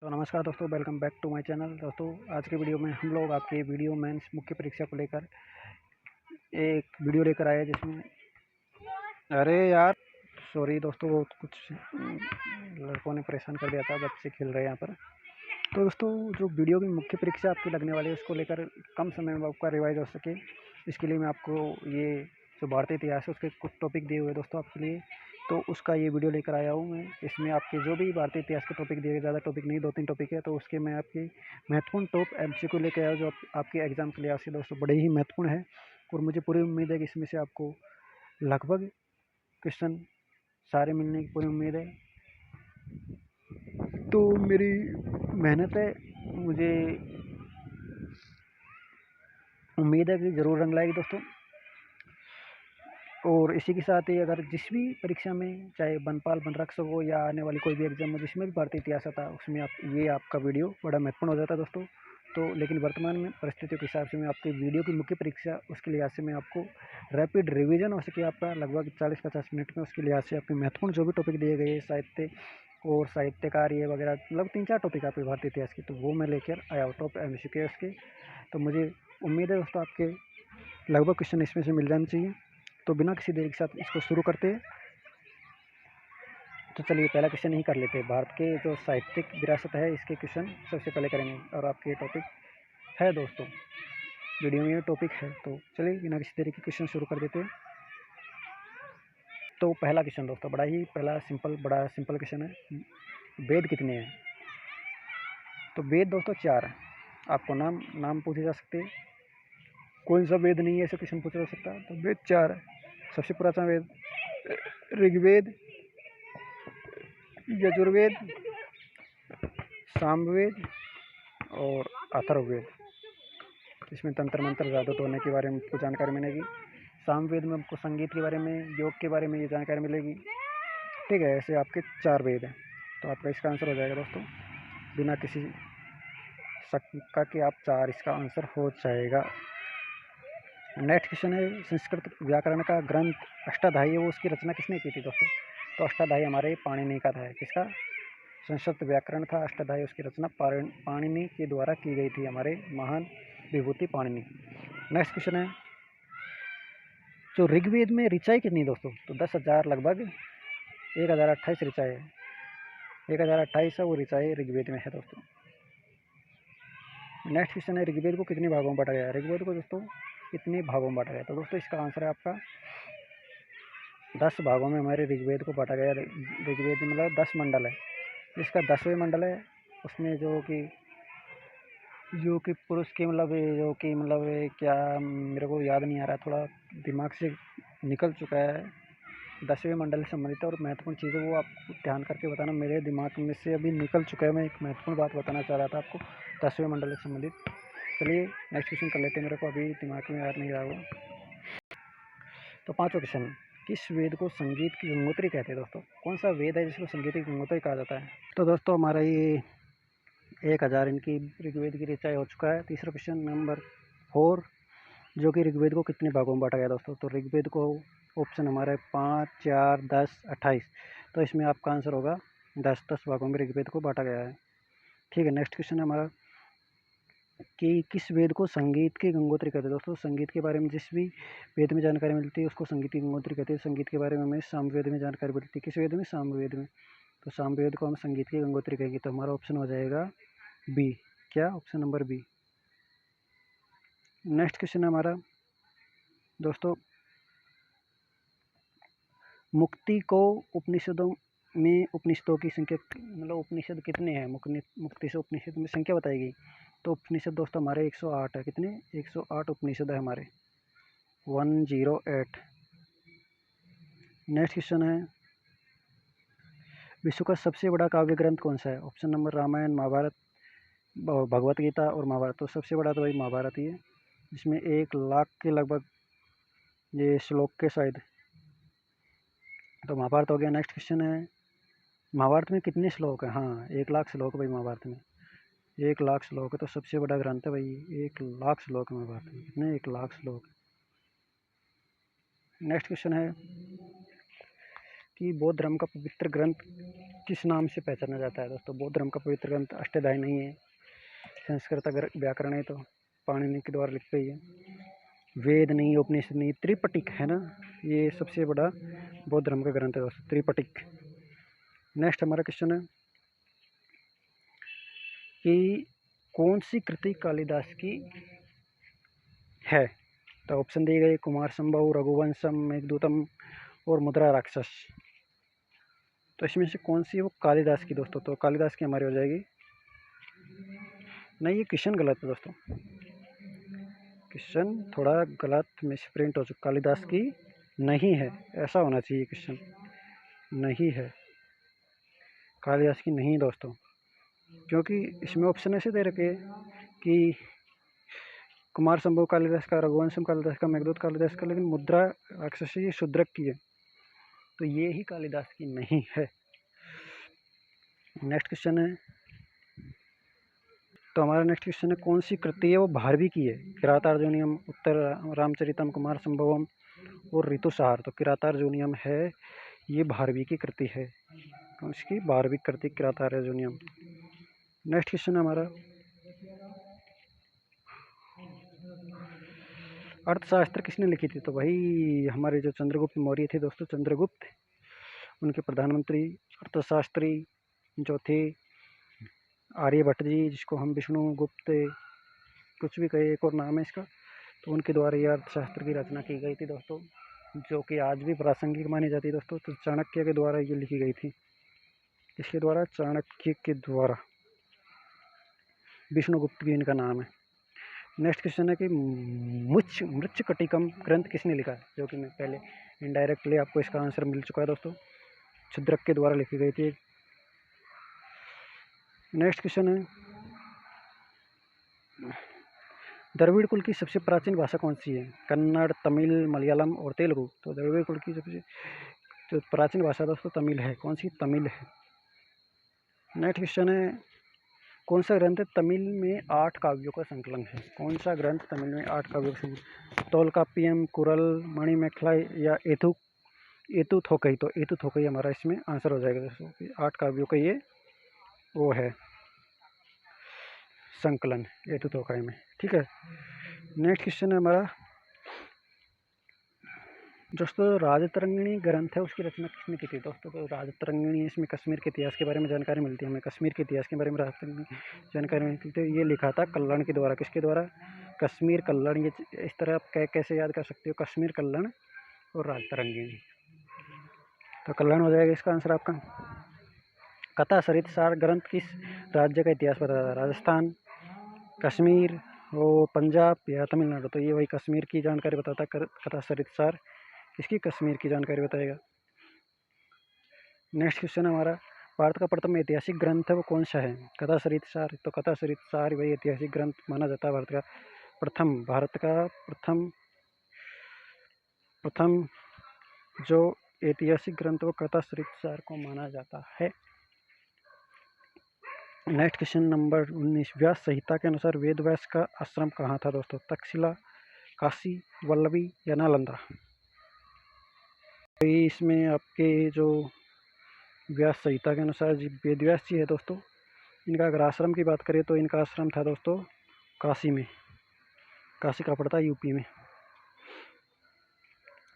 तो नमस्कार दोस्तों, welcome back to my channel. दोस्तों आज के वीडियो में हम लोग आपके वीडियो मेंस मुख्य परीक्षा को लेकर एक वीडियो लेकर आए जिसमें अरे यार सॉरी दोस्तों, वो कुछ लड़कों ने परेशान कर दिया था, बच्चे खेल रहे हैं यहाँ पर। तो दोस्तों जो वीडियो की मुख्य परीक्षा आपकी लगने वाली है उसको लेकर कम समय में आपका रिवाइज हो सके, इसके लिए मैं आपको ये जो भारतीय इतिहास है उसके कुछ टॉपिक दिए हुए दोस्तों आपके लिए, तो उसका ये वीडियो लेकर आया हूँ मैं। इसमें आपके जो भी भारतीय इतिहास के टॉपिक दिए, ज़्यादा टॉपिक नहीं, 2-3 टॉपिक है, तो उसके मैं आपकी महत्वपूर्ण टॉप एमसीक्यू लेकर आया जो आपके एग्जाम के लिहाज से दोस्तों बड़े ही महत्वपूर्ण है। और मुझे पूरी उम्मीद है कि इसमें से आपको लगभग क्वेश्चन सारे मिलने की पूरी उम्मीद है। तो मेरी मेहनत है, मुझे उम्मीद है कि ज़रूर रंग लाएगी दोस्तों। और इसी के साथ ही अगर जिस भी परीक्षा में, चाहे बनपाल बनरक्षक हो या आने वाली कोई भी एग्जाम हो जिसमें भी भारतीय इतिहास आता है, उसमें आपका वीडियो बड़ा महत्वपूर्ण हो जाता है दोस्तों। तो लेकिन वर्तमान में परिस्थितियों के हिसाब से मैं आपकी वीडियो की मुख्य परीक्षा उसके लिहाज से मैं आपको रैपिड रिवीजन हो सके आपका लगभग 40-50 मिनट में, उसके लिहाज से आपके महत्वपूर्ण जो भी टॉपिक दिए गए साहित्य और साहित्य कार्य वगैरह, मतलब 3-4 टॉपिक आपके भारतीय इतिहास के, तो वो मैं लेकर आया हूँ टॉप एमसीक्यू के। तो मुझे उम्मीद है दोस्तों आपके लगभग क्वेश्चन इसमें से मिल जाने चाहिए। तो बिना किसी देरी के साथ इसको शुरू करते हैं। तो चलिए पहला क्वेश्चन ही कर लेते हैं। भारत के जो साहित्यिक विरासत है इसके क्वेश्चन सबसे पहले करेंगे, और आपके टॉपिक है दोस्तों, वीडियो में टॉपिक है। तो चलिए बिना किसी देरी के क्वेश्चन शुरू कर देते हैं। तो पहला क्वेश्चन दोस्तों बड़ा सिंपल क्वेश्चन है। वेद कितने हैं? तो वेद दोस्तों 4 है। आपको नाम पूछे जा सकते हैं, कौन सा वेद नहीं है ऐसे क्वेश्चन पूछा जा सकता है। तो वेद 4 है। सबसे पुराना वेद ऋग्वेद, यजुर्वेद, सामवेद और अथर्ववेद। इसमें तंत्र मंत्र जादू टोने के बारे में आपको जानकारी मिलेगी। सामवेद में आपको संगीत के बारे में, योग के बारे में ये जानकारी मिलेगी। ठीक है, ऐसे आपके 4 वेद हैं। तो आपका इसका आंसर हो जाएगा दोस्तों, बिना किसी शक का कि आप 4 इसका आंसर हो जाएगा। नेक्स्ट क्वेश्चन है, संस्कृत व्याकरण का ग्रंथ अष्टाध्यायी है, वो उसकी रचना किसने की थी दोस्तों? तो अष्टाध्यायी हमारे पाणिनि का था। किसका? संस्कृत व्याकरण था अष्टाध्यायी, उसकी रचना पाणिनि के द्वारा की गई थी, हमारे महान विभूति पाणिनि। नेक्स्ट क्वेश्चन है, जो ऋग्वेद में ऋचाएँ कितनी दोस्तों? तो 10,000 लगभग 1028 ऋचाएँ है। 1028 है वो ऋचाएँ ऋग्वेद में है दोस्तों। नेक्स्ट क्वेश्चन है, ऋग्वेद को कितने भागों में बांटा गया है? ऋग्वेद को दोस्तों कितने भागों में बांटा गया? तो दोस्तों इसका आंसर है आपका 10 भागों में हमारे ऋग्वेद को बांटा गया। ऋग्वेद मतलब 10 मंडल है। इसका 10वें मंडल है, उसमें जो कि पुरुष की मतलब क्या, मेरे को याद नहीं आ रहा, थोड़ा दिमाग से निकल चुका है। 10वें मंडल से संबंधित और महत्वपूर्ण चीज़ें वो आप ध्यान करके बताना, मेरे दिमाग में से अभी निकल चुका है। मैं एक महत्वपूर्ण बात बताना चाह रहा था आपको 10वें मंडल से संबंधित। चलिए नेक्स्ट क्वेश्चन कर लेते हैं, मेरे को अभी दिमाग में याद नहीं रहा वो। तो 5वां क्वेश्चन, किस वेद को संगीत की गंगोत्री कहते हैं दोस्तों? कौन सा वेद है जिसको संगीत की गंगोत्री कहा जाता है? तो दोस्तों हमारा ये 1000 इनकी ऋग्वेद की ऋचाएँ हो चुका है। तीसरा क्वेश्चन नंबर 4, जो कि ऋग्वेद को कितने भागों में बांटा गया दोस्तों? तो ऋग्वेद को ऑप्शन हमारा है 5, 4, 10, 28। तो इसमें आपका आंसर होगा 10 भागों में ऋग्वेद को बांटा गया है। ठीक है, नेक्स्ट क्वेश्चन है हमारा कि किस वेद को संगीत की गंगोत्री कहते हैं दोस्तों? संगीत के बारे में जिस भी वेद में जानकारी मिलती है उसको संगीत की गंगोत्री कहते हैं। संगीत के बारे में हमें सामवेद में जानकारी मिलती है। किस वेद में? सामवेद में। तो सामवेद को हम संगीत की गंगोत्री कहेंगे। तो हमारा ऑप्शन हो जाएगा बी। क्या? Option number B. Next question है हमारा दोस्तों, मुक्ति को उपनिषदों में, उपनिषदों की संख्या मतलब उपनिषद कितने हैं? मुक्ति से उपनिषद में संख्या बताएगी। तो उपनिषद दोस्तों हमारे 108 है। कितने? 108 उपनिषद है हमारे, 108। नेक्स्ट क्वेश्चन है, विश्व का सबसे बड़ा काव्य ग्रंथ कौन सा है? ऑप्शन नंबर रामायण, महाभारत, भगवत गीता और महाभारत। तो सबसे बड़ा तो भाई महाभारत ही है, जिसमें 1 लाख के लगभग ये श्लोक के शायद। तो महाभारत हो गया। नेक्स्ट क्वेश्चन है, महाभारत में कितने श्लोक हैं? हाँ 1 लाख श्लोक है भाई महाभारत में, 1 लाख श्लोक है। तो सबसे बड़ा ग्रंथ है भाई, 1 लाख श्लोक है महाभारत में। कितने? 1 लाख श्लोक। नेक्स्ट क्वेश्चन है कि बौद्ध धर्म का पवित्र ग्रंथ किस नाम से पहचाना जाता है दोस्तों? बौद्ध धर्म का पवित्र ग्रंथ अष्टाध्यायी नहीं है, संस्कृत अगर व्याकरण है तो पाणिनि के द्वारा लिखी गई है। वेद नहीं, उपनिषद नहीं, त्रिपिटक है ना, ये सबसे बड़ा बौद्ध धर्म का ग्रंथ है दोस्तों, त्रिपिटक। नेक्स्ट हमारा क्वेश्चन है कि कौन सी कृति कालिदास की है? तो ऑप्शन दिए गए कुमार संभव, रघुवंशम, मेघदूतम और मुद्रा राक्षस। तो इसमें से कौन सी वो कालिदास की दोस्तों? तो कालिदास की हमारी हो जाएगी, नहीं ये क्वेश्चन गलत है दोस्तों, क्वेश्चन थोड़ा गलत मिसप्रिंट हो चुका, कालिदास की नहीं है, ऐसा होना चाहिए क्वेश्चन, नहीं है, कालिदास की नहीं दोस्तों, क्योंकि इसमें ऑप्शन ऐसे दे रखे कि कुमार संभव कालिदास का, रघुवंशम कालिदास का, मेघदूत कालिदास का, लेकिन मुद्रा राक्षस ये शूद्रक की है, तो ये ही कालिदास की नहीं है। नेक्स्ट क्वेश्चन है, तो हमारा नेक्स्ट क्वेश्चन है कौन सी कृति है वो भारवी की है? किरातार्जुनीयम, उत्तर रामचरितम, कुमार संभवम और ऋतुसार। तो किरातार्जुनीयम है, ये भारवी की कृति है, उसकी भारवी कृति किरातार्जुनीयम। नेक्स्ट क्वेश्चन है हमारा, अर्थशास्त्र किसने लिखी थी? तो भाई हमारे जो चंद्रगुप्त मौर्य थे दोस्तों, चंद्रगुप्त, उनके प्रधानमंत्री अर्थशास्त्री जो थे आर्यभट्ट जी, जिसको हम विष्णु गुप्त कुछ भी कहे, एक और नाम है इसका, तो उनके द्वारा यह अर्थशास्त्र की रचना की गई थी दोस्तों, जो कि आज भी प्रासंगिक मानी जाती है दोस्तों। तो चाणक्य के द्वारा ये लिखी गई थी, इसके द्वारा, चाणक्य के द्वारा, विष्णुगुप्त भी इनका नाम है। नेक्स्ट क्वेश्चन है कि मृच्छकटिकम ग्रंथ किसने लिखा है? जो कि मैं पहले इनडायरेक्टली आपको इसका आंसर मिल चुका है दोस्तों, क्षुद्रक के द्वारा लिखी गई थी। नेक्स्ट क्वेश्चन है, द्रविड़ कुल की सबसे प्राचीन भाषा कौन सी है? कन्नड़, तमिल, मलयालम और तेलुगु। तो द्रविड़ कुल की सबसे जो प्राचीन भाषा दोस्तों तमिल है। कौन सी? तमिल है। नेक्स्ट क्वेश्चन है, कौन सा ग्रंथ तमिल में 8 काव्यों का संकलन है? कौन सा ग्रंथ तमिल में 8 काव्यों का संकलन? तोलकाप्पियम, कुरल, मणिमेखला या एतु थोकई। तो एतु थोकई हमारा इसमें आंसर हो जाएगा दोस्तों, 8 काव्यों का ये वो है संकलन, एतु थोकई में, ठीक है। नेक्स्ट क्वेश्चन है हमारा, दोस्तों राजतरंगिणी ग्रंथ है उसकी रचना किसने की थी? दोस्तों तो राजतरंगिणी, इसमें कश्मीर के इतिहास के बारे में जानकारी मिलती है हमें, कश्मीर के इतिहास के बारे में राजतरंगिणी जानकारी मिलती है। ये लिखा था कल्लण के द्वारा। किसके द्वारा? कश्मीर कल्लण। ये इस तरह आप कैसे याद कर सकते हो, कश्मीर कल्लण और राजतरंगिणी। तो कल्लण हो जाएगा इसका आंसर आपका। कथा सरितसार ग्रंथ किस राज्य का इतिहास बताता है? राजस्थान, कश्मीर और पंजाब या तमिलनाडु। तो ये वही कश्मीर की जानकारी बताता है कथा सरितसार, इसकी कश्मीर की जानकारी बताएगा। नेक्स्ट क्वेश्चन हमारा, भारत का प्रथम ऐतिहासिक ग्रंथ है वो कौन सा है? कथा सरितसार। तो कथा सरितसार वही ऐतिहासिक ग्रंथ माना जाता है, भारत का प्रथम जो ऐतिहासिक ग्रंथ वो कथा सरितसार को माना जाता है। नेक्स्ट क्वेश्चन नंबर 19, व्यास संहिता के अनुसार वेद व्यास का आश्रम कहाँ था दोस्तों? तक्षशिला, काशी, वल्लभी या नालंदा। इसमें आपके जो व्यास संहिता के अनुसार जी वेद व्यास जी है दोस्तों, इनका अगर आश्रम की बात करें तो इनका आश्रम था दोस्तों काशी में, काशी का पड़ता है यूपी में।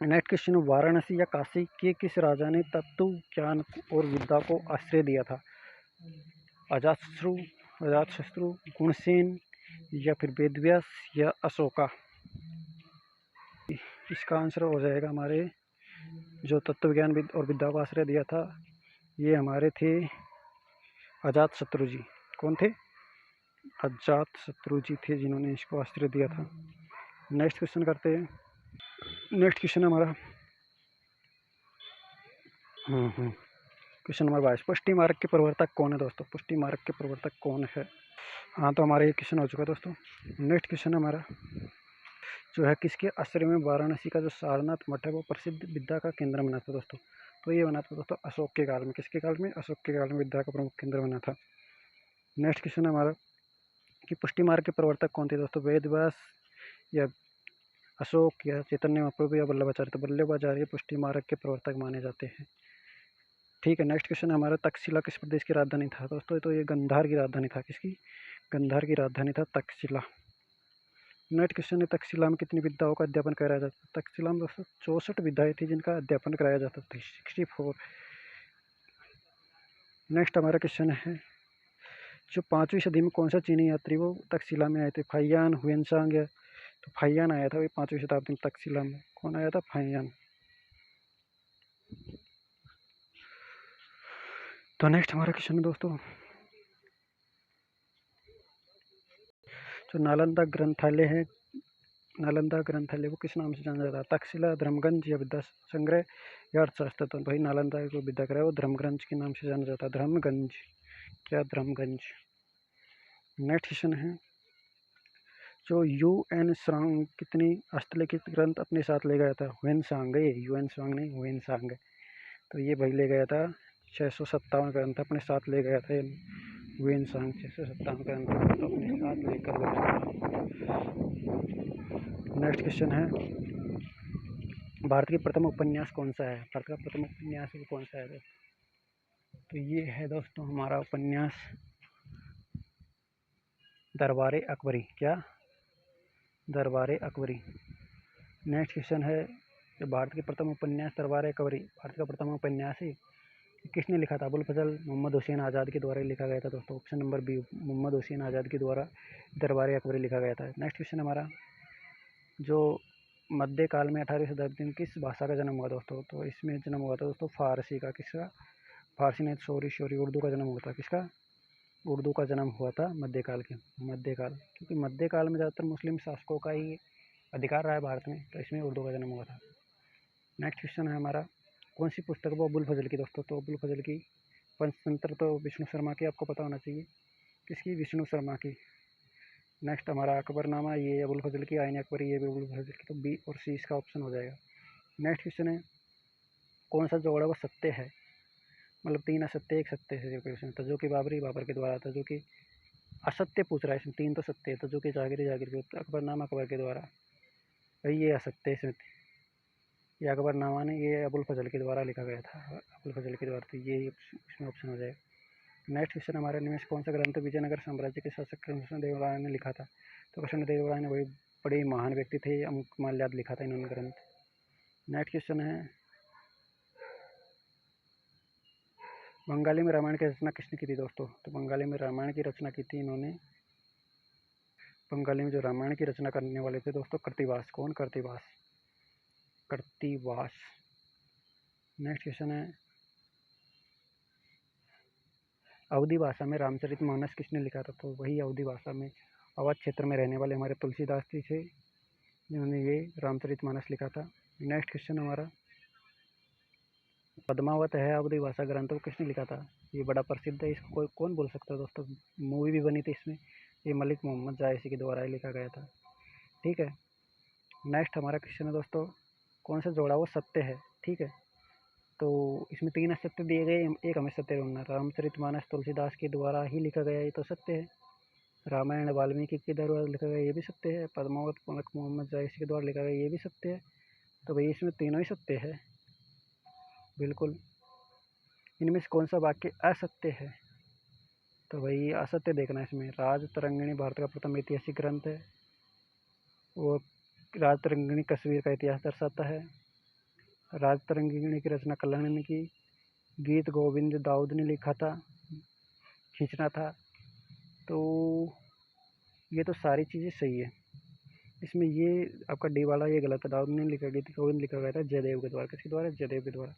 नेक्स्ट क्वेश्चन, वाराणसी या काशी के किस राजा ने तत्व ज्ञान और विद्या को आश्रय दिया था? अजातशत्रु, गुणसेन या फिर वेदव्यास या अशोका। इसका आंसर हो जाएगा हमारे जो तत्व ज्ञान और विद्या को आश्रय दिया था, ये हमारे थे अजातशत्रु जी। कौन थे? अजातशत्रु जी थे जिन्होंने इसको आश्रय दिया था। नेक्स्ट क्वेश्चन करते हैं। नेक्स्ट क्वेश्चन हमारा क्वेश्चन नंबर 22, पुष्टि मार्ग के प्रवर्तक कौन है दोस्तों? पुष्टि मार्ग के प्रवर्तक कौन है? हाँ, तो हमारा ये क्वेश्चन हो चुका है दोस्तों। नेक्स्ट क्वेश्चन हमारा जो है, किसके आश्रय में वाराणसी का जो सारनाथ मठ है वो प्रसिद्ध विद्या का केंद्र बना था दोस्तों? तो ये बना था दोस्तों अशोक के काल में। किसके काल में? अशोक के काल में विद्या का प्रमुख केंद्र बना था। नेक्स्ट क्वेश्चन हमारा कि पुष्टि मार्ग के प्रवर्तक कौन थे दोस्तों? वेदव्यास या अशोक या चैतन्य महाप्रभु या वल्लभाचार्य। तो वल्लभाचार्य पुष्टि मार्ग के प्रवर्तक माने जाते हैं। ठीक है, नेक्स्ट क्वेश्चन है हमारा, तक्षशिला किस प्रदेश की राजधानी था दोस्तों? तो ये गंधार की राजधानी था। किसकी? गंधार की राजधानी था तक्षशिला। नेक्स्ट क्वेश्चन है, तक्षशिला में कितनी विद्याओं का अध्यापन कराया जाता है? तक्षशिला में दोस्तों 64 विद्याएं थी जिनका अध्यापन कराया जाता था, 64। नेक्स्ट हमारा क्वेश्चन है, जो 5वीं सदी में कौन सा चीनी यात्री वो तक्षशिला में आए थे? फाहियान, हुएनसांग या? तो फाहियान आया था वही 5वीं शताब्दी में तक्षशिला में। कौन आया था? फाहियान। तो नेक्स्ट हमारा क्वेश्चन है दोस्तों, जो नालंदा ग्रंथालय है, नालंदा ग्रंथालय वो किस नाम से जाना जाता है? तक्षशिला, धर्मगंज या विद्या संग्रह या अर्थशास्त्र? तो भाई नालंदा को विद्याग्रह है वो धर्मगंज के नाम से जाना जाता है। धर्मगंज, क्या? धर्मगंज। नेक्स्ट क्वेश्चन है, जो UN सांग कितनी हस्तलिखित ग्रंथ अपने साथ ले गया था? हुएनसांग है, UN सांग नहीं, हुएनसांग है। तो ये भाई ले गया था 657 ग्रंथ अपने साथ ले गया था। हुएनसांग 657 ग्रंथ अपने साथ लेकर गया था। नेक्स्ट क्वेश्चन है, भारत की प्रथम उपन्यास कौन सा है? भारत का प्रथम उपन्यास वो कौन सा है? तो ये है दोस्तों हमारा उपन्यास दरबार अकबरी। क्या? दरबार अकबरी। नेक्स्ट क्वेश्चन है, जो भारत के प्रथम उपन्यास दरबार अकबरी भारत का प्रथम उपन्यास है, किसने लिखा था? अबुल फजल मोहम्मद हुसैन आज़ाद के द्वारा लिखा गया था दोस्तों। Option number B, Mohammad Hussain Azad के द्वारा दरबार अकबरी लिखा गया था। नेक्स्ट क्वेश्चन हमारा, जो मध्यकाल में 18वीं शताब्दी में किस भाषा का जन्म हुआ दोस्तों? तो इसमें जन्म हुआ था दोस्तों फारसी का। किसका? फारसी नहीं, सॉरी उर्दू का जन्म हुआ था। किसका? उर्दू का जन्म हुआ था मध्यकाल के। मध्यकाल, क्योंकि मध्यकाल में ज़्यादातर मुस्लिम शासकों का ही अधिकार रहा है भारत में, तो इसमें उर्दू का जन्म हुआ था। नेक्स्ट क्वेश्चन है हमारा, कौन सी पुस्तक वो अबुल फजल की दोस्तों? तो अबुल फजल की पंचतंत्र तो विष्णु शर्मा की, आपको पता होना चाहिए। किसकी? विष्णु शर्मा की। नेक्स्ट हमारा अकबरनामा, ये अबुल फजल की। आईन अकबरी, ये भी अबुल फजल की। तो बी और सी इसका ऑप्शन हो जाएगा। नेक्स्ट क्वेश्चन है, कौन सा जोड़ा वो सत्य है? मतलब 3 असत्य 1 सत्य से क्वेश्चन था, जो कि बाबर के द्वारा था। जो कि असत्य पूछ रहा है इसमें, 3 तो सत्य है। तो जो कि जागीर के अकबरनामा अकबर के द्वारा, भाई ये असत्य है इसमें। ये अकबरनामा ने ये अबुल फजल के द्वारा लिखा गया था, अबुल फजल के द्वारा। तो ये इसमें ऑप्शन हो जाएगा। नेक्स्ट क्वेश्चन हमारे निम्न में कौन सा ग्रंथ विजयनगर साम्राज्य के शासक कृष्णदेव राय ने लिखा था? तो कृष्णदेव राय ने वही बड़े महान व्यक्ति थे, अमुकमाल्याद लिखा था इन्होंने ग्रंथ। नेक्स्ट क्वेश्चन है, बंगाली में रामायण की रचना किसने की थी दोस्तों? तो बंगाली में रामायण की रचना की थी इन्होंने, बंगाली में जो रामायण की रचना करने वाले थे दोस्तों, कृत्तिवास। कौन? कृत्तिवास, कृत्तिवास। नेक्स्ट क्वेश्चन है, अवधी भाषा में रामचरितमानस किसने लिखा था? तो वही अवधी भाषा में अवध क्षेत्र में रहने वाले हमारे तुलसीदास जी थे, जिन्होंने ये रामचरितमानस लिखा था। नेक्स्ट क्वेश्चन हमारा, पद्मावत है अवधी भाषा ग्रंथ, वो किसने लिखा था? ये बड़ा प्रसिद्ध है, इसको कोई कौन बोल सकता है दोस्तों? मूवी भी बनी थी इसमें, ये मलिक मोहम्मद जायसी के द्वारा लिखा गया था। ठीक है। नेक्स्ट हमारा क्वेश्चन है दोस्तों, कौन सा जोड़ा वो सत्य है? ठीक है, तो इसमें 3 असत्य दिए गए, एक हमें सत्य ढूंढना। रामचरितमानस तुलसीदास के द्वारा ही लिखा गया, ये तो सत्य है। रामायण वाल्मीकि के द्वारा लिखा गया, ये भी सत्य है। पद्मावत मलिक मोहम्मद जायसी के द्वारा लिखा गया, ये भी सत्य है। तो भाई इसमें तीनों ही सत्य है, बिल्कुल। इनमें से कौन सा वाक्य असत्य है? तो भाई असत्य देखना है इसमें। राज तरंगिणी भारत का प्रथम ऐतिहासिक ग्रंथ है, वो राज तरंगिणी कश्मीर का इतिहास दर्शाता है। राज तरंगिणी की रचना कल्याण ने की। गीत गोविंद दाऊद ने लिखा था, खींचना था। तो ये तो सारी चीज़ें सही है। इसमें ये आपका डी वाला ये गलत है, दाऊद ने लिखा, गीत गोविंद लिखा गया था जयदेव के द्वारा। किसके द्वारा? जयदेव के द्वारा।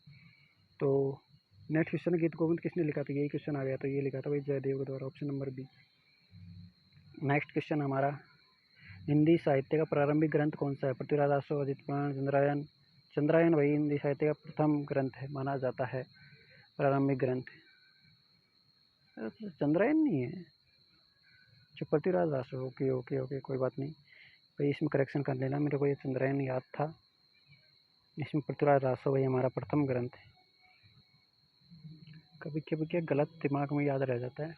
तो नेक्स्ट क्वेश्चन, गीत गोविंद किसने लिखा था? यही क्वेश्चन आ गया, तो ये लिखा था भाई जयदेव के द्वारा। Option number B. Next question हमारा, हिंदी साहित्य का प्रारंभिक ग्रंथ कौन सा है? पृथ्वीराज आशु, अजित पुराण, चंद्रायन। चंद्रायन वही हिंदी साहित्य का प्रथम ग्रंथ है, माना जाता है प्रारंभिक ग्रंथ। चंद्रायन नहीं है, जो पृथ्वीराज आशु। ओके ओके ओके, कोई बात नहीं भाई, इसमें करेक्शन कर लेना, मेरे को ये चंद्रायन याद था। इसमें पृथ्वीराज रासो भाई हमारा प्रथम ग्रंथ है। कभी कभी क्या गलत दिमाग में याद रह जाता है,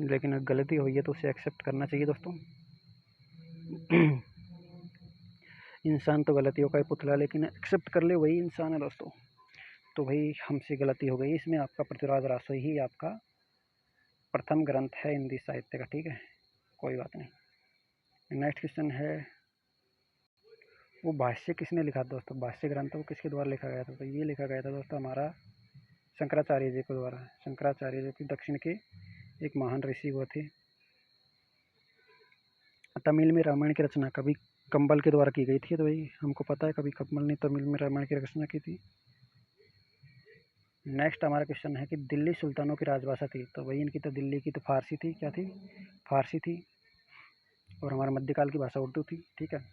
लेकिन अगर गलती हुई है तो उसे एक्सेप्ट करना चाहिए दोस्तों। इंसान तो गलतियों का ही पुतला, लेकिन एक्सेप्ट कर ले वही इंसान है दोस्तों। तो भाई हमसे गलती हो गई इसमें। आपका पृथ्वीराज रासो ही आपका प्रथम ग्रंथ है हिंदी साहित्य का, ठीक है, कोई बात नहीं। नेक्स्ट क्वेश्चन है, वो भाष्य किसने लिखा दोस्तों? भाष्य ग्रंथ वो किसके द्वारा लिखा गया था? तो ये लिखा गया था दोस्तों हमारा शंकराचार्य जी के द्वारा। शंकराचार्य जो कि दक्षिण के एक महान ऋषि वो थे। तमिल में रामायण की रचना कभी कंबल के द्वारा की गई थी, तो भाई हमको पता है कभी कंबल ने तमिल में रामायण की रचना की थी। नेक्स्ट हमारा क्वेश्चन है कि दिल्ली सुल्तानों की राजभाषा थी, तो भाई इनकी तो दिल्ली की तो फारसी थी, क्या थी? फारसी थी। और हमारे मध्यकाल की भाषा उर्दू थी, ठीक है।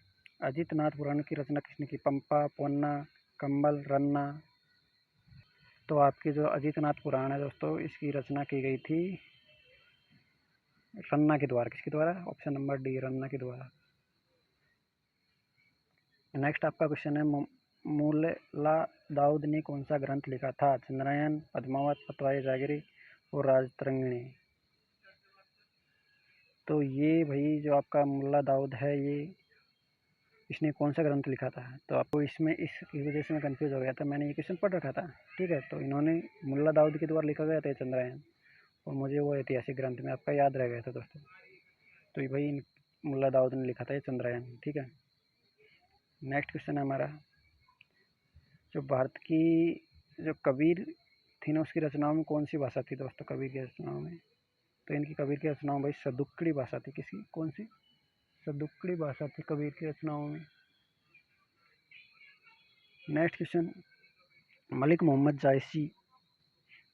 अजितनाथ पुराण की रचना किसने की? पंपा, पोन्ना, कंबल, रन्ना। तो आपकी जो अजितनाथ पुराण है दोस्तों, इसकी रचना की गई थी रन्ना के द्वारा। किसके द्वारा? ऑप्शन नंबर डी, रन्ना के द्वारा। नेक्स्ट आपका क्वेश्चन है, मुल्ला दाऊद ने कौन सा ग्रंथ लिखा था? चंद्रयान, पद्मावत, फतवाए जागीरी और राजतरंगिणी। तो ये भाई जो आपका मुल्ला दाऊद है, ये इसने कौन सा ग्रंथ लिखा था? तो आपको इसमें इस वजह से मैं कंफ्यूज हो गया था, मैंने ये क्वेश्चन पढ़ रखा था, ठीक है। तो इन्होंने मुल्ला दाऊद के द्वारा लिखा गया था चंद्रयान, और मुझे वो ऐतिहासिक ग्रंथ में आपका याद रह गया था दोस्तों। तो ये भाई मुल्ला दाऊद ने लिखा था ये चंद्रयान, ठीक है। नेक्स्ट क्वेश्चन है हमारा, जो भारत की जो कबीर थी ना, उसकी रचनाओं में कौन सी भाषा थी दोस्तों? कबीर की रचनाओं में, तो इनकी कबीर की रचनाओं भाई सदुक्कड़ी भाषा थी। किसी कौन सी? सदुक्कड़ी भाषा थी कबीर की रचनाओं में। नेक्स्ट क्वेश्चन, मलिक मोहम्मद जायसी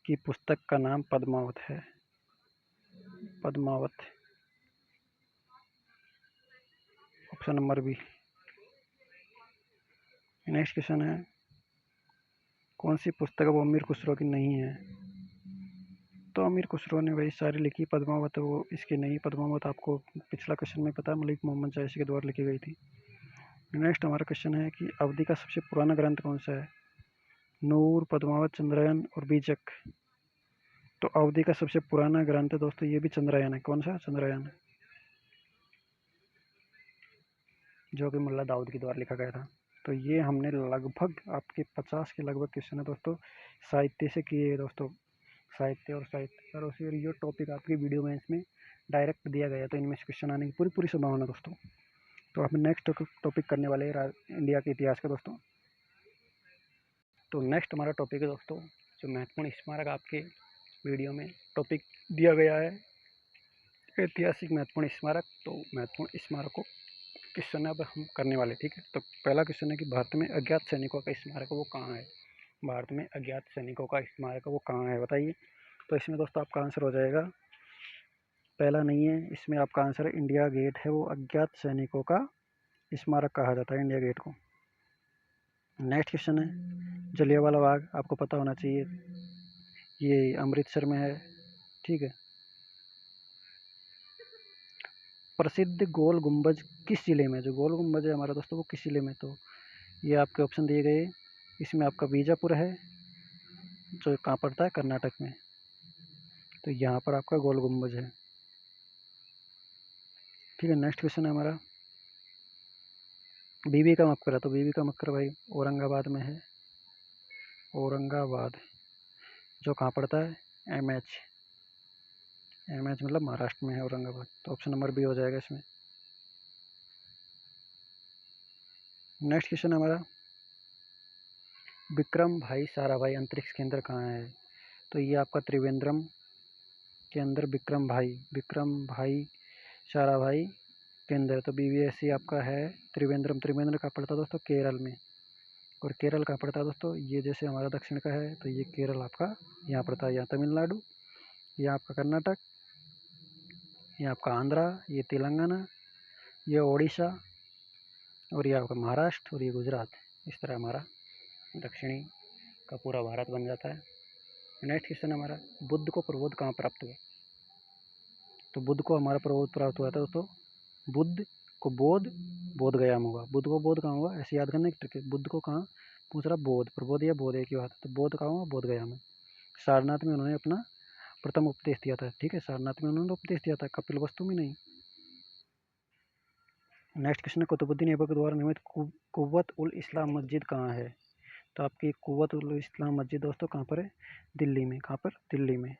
की पुस्तक का नाम पद्मावत है। Padmavat, option number B. Next question है, कौन सी पुस्तक वो अमीर खुसरो की नहीं है? तो अमीर खुसरो ने वही सारी लिखी, पद्मावत वो इसकी नहीं। पद्मावत आपको पिछला क्वेश्चन में पता है, मलिक मोहम्मद जायसी के द्वारा लिखी गई थी। नेक्स्ट हमारा क्वेश्चन है कि अवधि का सबसे पुराना ग्रंथ कौन सा है? नूर, पद्मावत, चंद्रयान और बीजक। तो अवधि का सबसे पुराना ग्रंथ है दोस्तों, ये भी चंद्रयान है। कौन सा? चंद्रयान, जो कि मुल्ला दाऊद के द्वारा लिखा गया था। तो ये हमने लगभग आपके 50 के लगभग क्वेश्चन है दोस्तों साहित्य से किए दोस्तों। साहित्य और साहित्य और फिर ये टॉपिक आपकी वीडियो में इसमें डायरेक्ट दिया गया, तो इनमें से क्वेश्चन आने की पूरी पूरी संभावना दोस्तों। तो आप नेक्स्ट टॉपिक करने वाले हैं इंडिया के इतिहास का दोस्तों। तो नेक्स्ट हमारा टॉपिक है दोस्तों, जो महत्वपूर्ण स्मारक आपके वीडियो में टॉपिक दिया गया है, ऐतिहासिक महत्वपूर्ण स्मारक। तो महत्वपूर्ण स्मारकों क्वेश्चन अब हम करने वाले, ठीक है। तो पहला क्वेश्चन है कि भारत में अज्ञात सैनिकों का स्मारक वो कहाँ है? भारत में अज्ञात सैनिकों का स्मारक वो कहाँ है, बताइए। तो इसमें दोस्तों आपका आंसर हो जाएगा, पहला नहीं है, इसमें आपका आंसर है इंडिया गेट है, वो अज्ञात सैनिकों का स्मारक कहा जाता है, इंडिया गेट को। नेक्स्ट क्वेश्चन है, जलियांवाला बाग आपको पता होना चाहिए, ये अमृतसर में है, ठीक है। प्रसिद्ध गोल गुंबज किस जिले में? जो गोल गुंबज है हमारा दोस्तों, वो किस जिले में? तो ये आपके ऑप्शन दिए गए, इसमें आपका बीजापुर है, जो कहाँ पड़ता है? कर्नाटक में। तो यहाँ पर आपका गोल गुंबज है, ठीक है। नेक्स्ट क्वेश्चन है हमारा, बीबी का मकबरा। तो बीबी का मकबरा भाई औरंगाबाद में है, औरंगाबाद, जो कहाँ पड़ता है? एमएच, एमएच मतलब महाराष्ट्र में है औरंगाबाद। तो ऑप्शन नंबर बी हो जाएगा इसमें। नेक्स्ट क्वेश्चन है हमारा, विक्रम भाई साराभाई अंतरिक्ष केंद्र कहाँ है? तो ये आपका त्रिवेंद्रम के अंदर विक्रम भाई साराभाई केंद्र। तो बीवीएससी आपका है त्रिवेंद्रम। त्रिवेंद्र कहाँ पड़ता है दोस्तों? केरल में। और केरल कहाँ पड़ता है दोस्तों? ये जैसे हमारा दक्षिण का है, तो ये केरल आपका यहाँ पड़ता है, यहाँ तमिलनाडु, ये आपका कर्नाटक, ये आपका आंध्रा, ये तेलंगाना, ये उड़ीसा, और ये आपका महाराष्ट्र, और ये गुजरात। इस तरह हमारा दक्षिणी का पूरा भारत बन जाता है। नेक्स्ट क्वेश्चन हमारा, बुद्ध को प्रबोध कहाँ प्राप्त हुआ? तो बुद्ध को हमारा प्रबोध प्राप्त हुआ था दोस्तों, बुद्ध को बोध बोध गया में हुआ। बुद्ध को बोध कहाँ हुआ? ऐसे याद करने की ट्रिक है। बुद्ध को कहाँ पूछ रहा? बोध, प्रबोध या बोध एक ही बात है। तो बोध कहाँ हुआ? बोध गया में। सारनाथ में उन्होंने अपना प्रथम उपदेश दिया था, ठीक है। सारनाथ में उन्होंने उपदेश दिया था, कपिल वस्तु में नहीं। नेक्स्ट क्वेश्चन है, कुतुबुद्दीन ऐबक द्वारा निर्मित कुव्वत उल इस्लाम मस्जिद कहाँ है? तो आपकी कुव्वतुल इस्लाम मस्जिद दोस्तों कहाँ पर है? दिल्ली में। कहाँ पर? दिल्ली में।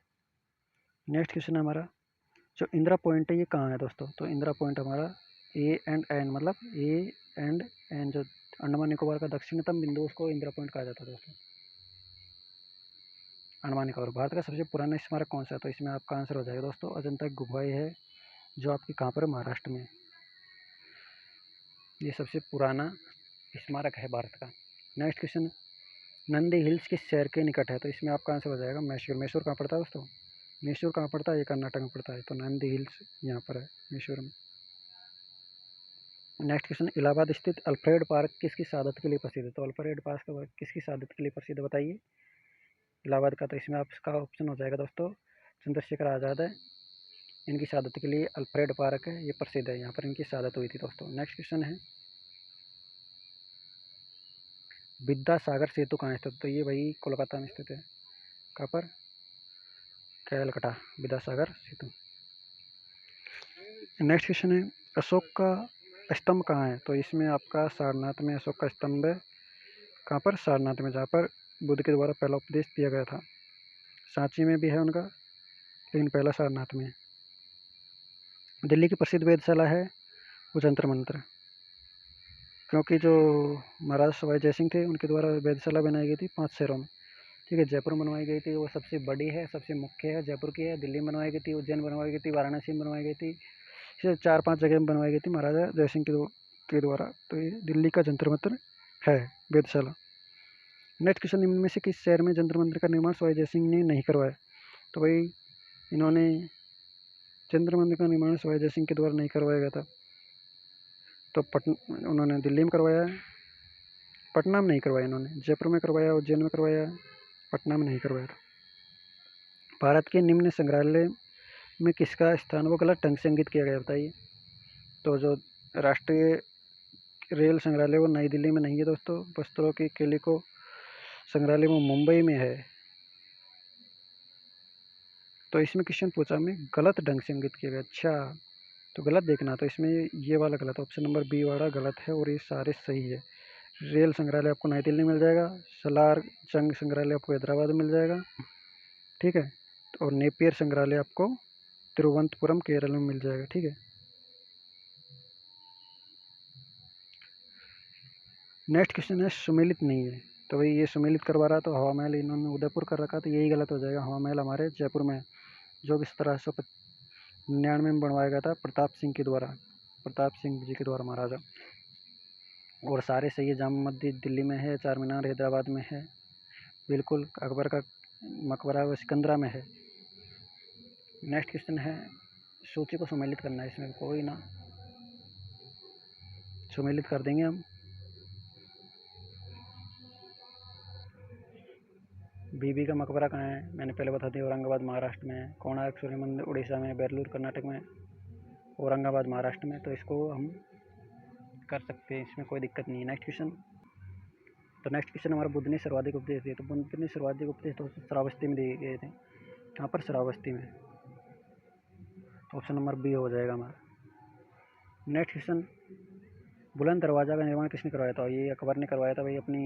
नेक्स्ट क्वेश्चन है हमारा, जो इंदिरा पॉइंट है ये कहाँ है दोस्तों? तो इंदिरा पॉइंट हमारा A&N मतलब A&N जो अंडमान निकोबार का दक्षिणतम बिंदु उसको इंदिरा पॉइंट कहा जाता है दोस्तों, अंडमान निकोबार। भारत का सबसे पुराना स्मारक कौन सा है? तो इसमें आपका आंसर हो जाएगा दोस्तों अजंता गुफाएं है, जो आपकी कहाँ पर? महाराष्ट्र में। ये सबसे पुराना स्मारक है भारत का। नेक्स्ट क्वेश्चन, नंदी हिल्स किस शहर के निकट है? तो इसमें आपका आंसर हो जाएगा मैसूर। मैसूर कहाँ पड़ता है दोस्तों? मैसूर कहाँ पड़ता है? ये कर्नाटक में पड़ता है। तो नंदी हिल्स यहाँ पर है, मैसूर में। नेक्स्ट क्वेश्चन, इलाहाबाद स्थित अल्फ्रेड पार्क किसकी शहादत के लिए प्रसिद्ध है? तो अल्फ्रेड पार्क किसकी शहादत के लिए प्रसिद्ध बताइए इलाहाबाद का? तो इसमें आपका ऑप्शन हो जाएगा दोस्तों चंद्रशेखर आज़ाद है, इनकी शहादत के लिए अल्फ्रेड पार्क है, ये प्रसिद्ध है, यहाँ पर इनकी शहादत हुई थी दोस्तों। नेक्स्ट क्वेश्चन है, विद्यासागर सेतु कहाँ स्थित? तो ये भाई कोलकाता में स्थित है। कहाँ पर? कैलकटा, विद्यासागर सेतु। नेक्स्ट क्वेश्चन है, अशोक का स्तंभ कहाँ है? तो इसमें आपका सारनाथ में अशोक का स्तंभ है। कहाँ पर? सारनाथ में, जहाँ पर बुद्ध के द्वारा पहला उपदेश दिया गया था। सांची में भी है उनका, लेकिन पहला सारनाथ में। दिल्ली की प्रसिद्ध वेधशाला है वो जंतर मंतर, क्योंकि जो महाराज सवाई जयसिंह थे उनके द्वारा वेधशाला बनाई गई थी 5 शहरों में। ठीक है, जयपुर में बनवाई गई थी, वो सबसे बड़ी है, सबसे मुख्य है, जयपुर की है। दिल्ली में बनवाई गई थी, उज्जैन बनवाई गई थी, वाराणसी में बनवाई गई थी, इसे 4-5 जगह में बनवाई गई थी महाराजा जयसिंह के द्वारा। तो ये दिल्ली का जंतर मंतर है वेधशाला। नेक्स्ट क्वेश्चन, इनमें से किस शहर में जंतर मंतर का निर्माण सवाई जयसिंह ने नहीं करवाया? तो भाई इन्होंने जंतर मंतर का निर्माण सवाई जयसिंह के द्वारा नहीं करवाया गया था। तो उन्होंने दिल्ली में करवाया, पटना में नहीं करवाया इन्होंने, जयपुर में करवाया, उज्जैन में करवाया, पटना में नहीं करवाया था। भारत के निम्न संग्रहालय में किसका स्थान वो गलत ढंग से अंकित किया गया बताइए? तो जो राष्ट्रीय रेल संग्रहालय वो नई दिल्ली में नहीं है दोस्तों, वस्त्रों की केलिको संग्रहालय वो मुंबई में है। तो इसमें क्वेश्चन पूछा मैं गलत ढंग से अंकित किया गया। अच्छा, तो गलत देखना, तो इसमें ये वाला गलत, ऑप्शन नंबर बी वाला गलत है और ये सारे सही है। रेल संग्रहालय आपको नई दिल्ली मिल जाएगा, सलार जंग संग्रहालय आपको हैदराबाद में मिल जाएगा, ठीक है, और नेपियर संग्रहालय आपको तिरुवनंतपुरम केरल में मिल जाएगा। ठीक है, नेक्स्ट क्वेश्चन है, सुमेलित नहीं है। तो भाई ये सुमेलित करवा रहा, तो हवा महल इन्होंने उदयपुर कर रखा, तो यही गलत हो जाएगा। हवा महल हमारे जयपुर में, जो कि 1799 में बनवाया गया था प्रताप सिंह के द्वारा, प्रताप सिंह जी के द्वारा महाराजा। और सारे सही है, जामा मस्जिद दिल्ली में है, चार मीनार हैदराबाद में है, बिल्कुल अकबर का मकबरा वो सिकंदरा में है। नेक्स्ट क्वेश्चन है, सूची को सम्मिलित करना है, इसमें कोई ना, सम्मिलित कर देंगे हम। बीबी का मकबरा कहाँ है? मैंने पहले बता दिया, औरंगाबाद महाराष्ट्र में। कोणार्क सूर्य मंदिर उड़ीसा में, बेरलूर कर्नाटक में, औरंगाबाद महाराष्ट्र में। तो इसको हम कर सकते हैं, इसमें कोई दिक्कत नहीं है। नेक्स्ट क्वेश्चन, तो नेक्स्ट क्वेश्चन हमारा, बुद्ध ने सर्वाधिक उपदेश दिए। तो बुद्ध ने सर्वाधिक उपदेश तो श्रावस्ती में दिए गए थे। यहाँ पर श्रावस्ती में, ऑप्शन नंबर बी हो जाएगा हमारा। नेक्स्ट क्वेश्चन, बुलंद दरवाज़ा का निर्माण किसने करवाया था? ये अकबर ने करवाया था भाई, अपनी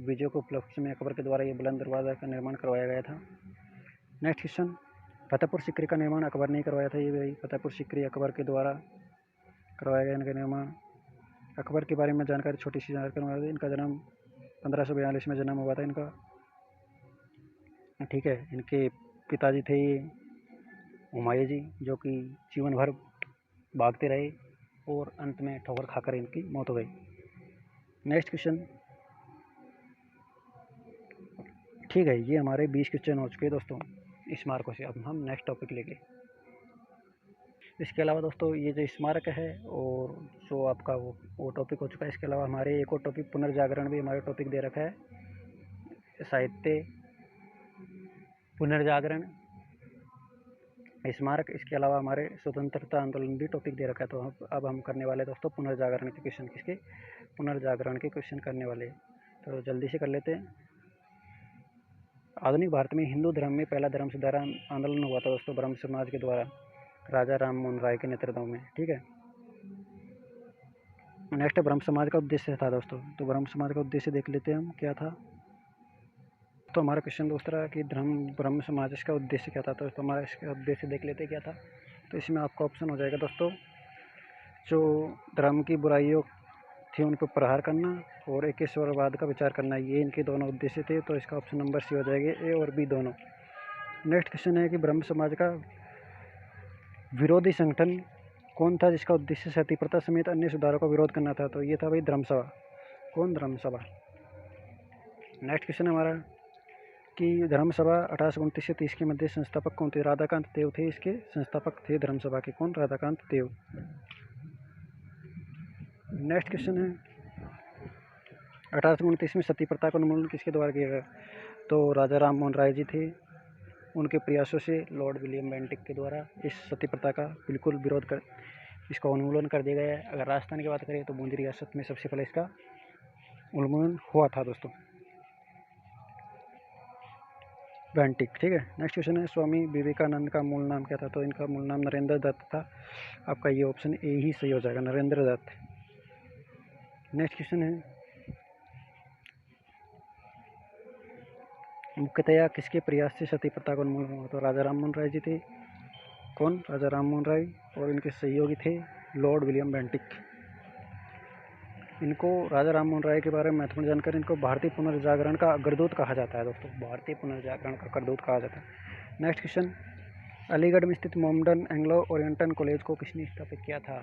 विजय को उपलक्ष्य में अकबर के द्वारा ये बुलंद दरवाज़ा का निर्माण करवाया गया था। नेक्स्ट क्वेश्चन, फतेहपुर सीकरी का निर्माण अकबर ने करवाया था। ये भाई फतेहपुर सीकरी अकबर के द्वारा करवाया गया इनका निर्माण। अकबर के बारे में जानकारी, छोटी सी जानकारी, इनका जन्म 1542 में जन्म हुआ था इनका, ठीक है। इनके पिताजी थे हुमायूं जी, जो कि जीवन भर भागते रहे और अंत में ठोकर खाकर इनकी मौत हो गई। नेक्स्ट क्वेश्चन, ठीक है, ये हमारे 20 क्वेश्चन हो चुके हैं दोस्तों स्मारकों से। अब हम नेक्स्ट टॉपिक लेंगे। इसके अलावा दोस्तों ये जो स्मारक है और जो आपका वो टॉपिक हो चुका है। इसके अलावा हमारे एक और टॉपिक पुनर्जागरण भी हमारे टॉपिक दे रखा है, साहित्य, पुनर्जागरण, स्मारक। इसके अलावा हमारे स्वतंत्रता आंदोलन भी टॉपिक दे रखा है। तो अब हम करने वाले दोस्तों पुनर्जागरण के क्वेश्चन, किसके? पुनर्जागरण के क्वेश्चन करने वाले। तो जल्दी से कर लेते हैं। आधुनिक भारत में हिंदू धर्म में पहला धर्म सुधार आंदोलन हुआ था दोस्तों ब्रह्म समाज के द्वारा, राजा राम मोहन राय के नेतृत्व में, ठीक है। नेक्स्ट ब्रह्म समाज का उद्देश्य था दोस्तों, तो ब्रह्म समाज का उद्देश्य देख लेते हैं हम क्या था। तो हमारा क्वेश्चन दूसरा कि ब्रह्म समाज इसका उद्देश्य क्या था। तो हमारा इसका उद्देश्य देख लेते क्या था। तो इसमें आपका ऑप्शन हो जाएगा दोस्तों, जो धर्म की बुराइयों थी उन पर प्रहार करना और एकेश्वरवाद का विचार करना, ये इनके दोनों उद्देश्य थे। तो इसका ऑप्शन नंबर सी हो जाएगा, ए और बी दोनों। नेक्स्ट क्वेश्चन है कि ब्रह्म समाज का विरोधी संगठन कौन था जिसका उद्देश्य सती प्रथा समेत अन्य सुधारों का विरोध करना था। तो ये था भाई धर्मसभा। कौन? धर्मसभा। नेक्स्ट क्वेश्चन हमारा कि धर्मसभा 1829 से 30 के मध्य संस्थापक कौन थे। राधाकांत देव थे इसके संस्थापक थे धर्मसभा के। कौन? राधाकांत देव। नेक्स्ट क्वेश्चन है 1829 में सती प्रथा का उन्मूलन किसके द्वारा किया गया। तो राजा राम मोहन राय जी थे, उनके प्रयासों से लॉर्ड विलियम बेंटिक के द्वारा इस सती प्रथा का बिल्कुल विरोध कर इसका उन्मूलन कर दिया गया है। अगर राजस्थान की बात करें तो बूंदी रियासत में सबसे पहले इसका उन्मूलन हुआ था दोस्तों, बेंटिक। ठीक है। नेक्स्ट क्वेश्चन है स्वामी विवेकानंद का मूल नाम क्या था। तो इनका मूल नाम नरेंद्र दत्त था। आपका ये ऑप्शन ए ही सही हो जाएगा, नरेंद्र दत्त। नेक्स्ट क्वेश्चन है मुख्यतया किसके प्रयास से सती प्रथा का उन्मूलन हुआ। तो राजा राम मोहन राय जी थे। कौन? राजा राम मोहन राय। और इनके सहयोगी थे लॉर्ड विलियम बेंटिक। इनको राजा राम मोहन राय के बारे में महत्वपूर्ण जानकारी, इनको भारतीय पुनर्जागरण का अग्रदूत कहा जाता है दोस्तों, भारतीय पुनर्जागरण का अग्रदूत कहा जाता है। नेक्स्ट क्वेश्चन, अलीगढ़ में स्थित मोहम्मडन एंग्लो ओरिएंटल कॉलेज को किसने स्थापित किया था।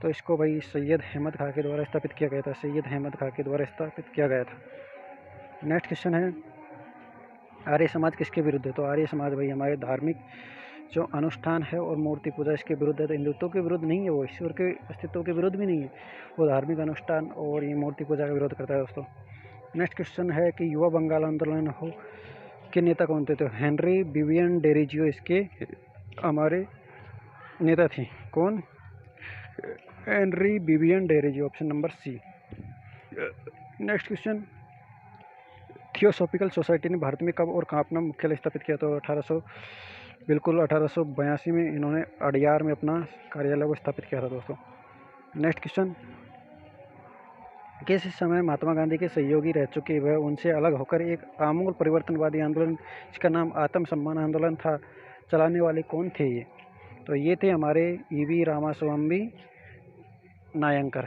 तो इसको भाई सैयद अहमद खां के द्वारा स्थापित किया गया था, सैयद अहमद खां के द्वारा स्थापित किया गया था। नेक्स्ट क्वेश्चन है आर्य समाज किसके विरुद्ध है। तो आर्य समाज भाई हमारे धार्मिक जो अनुष्ठान है और मूर्ति पूजा इसके विरुद्ध है। तो हिंदुत्व के विरुद्ध नहीं है, वो ईश्वर के अस्तित्व के विरुद्ध भी नहीं है, वो धार्मिक अनुष्ठान और ये मूर्ति पूजा का विरोध करता है दोस्तों। नेक्स्ट क्वेश्चन है कि युवा बंगाल आंदोलन हो के नेता कौन थे। तो हेनरी विवियन डेरिजियो इसके हमारे नेता थे। कौन? Henry Vivian Derozio, option number C. Next question, theosophical society ने भारत में कब और कहाँ अपना मुख्यालय स्थापित किया। तो 1882 में इन्होंने अडियार में अपना कार्यालय को स्थापित किया था दोस्तों। नेक्स्ट क्वेश्चन, किस समय महात्मा गांधी के सहयोगी रह चुके वह उनसे अलग होकर एक आमूल परिवर्तनवादी आंदोलन जिसका नाम आत्म सम्मान आंदोलन था, चलाने वाले कौन थे ये। तो ये थे हमारे EV Ramaswamy Naicker.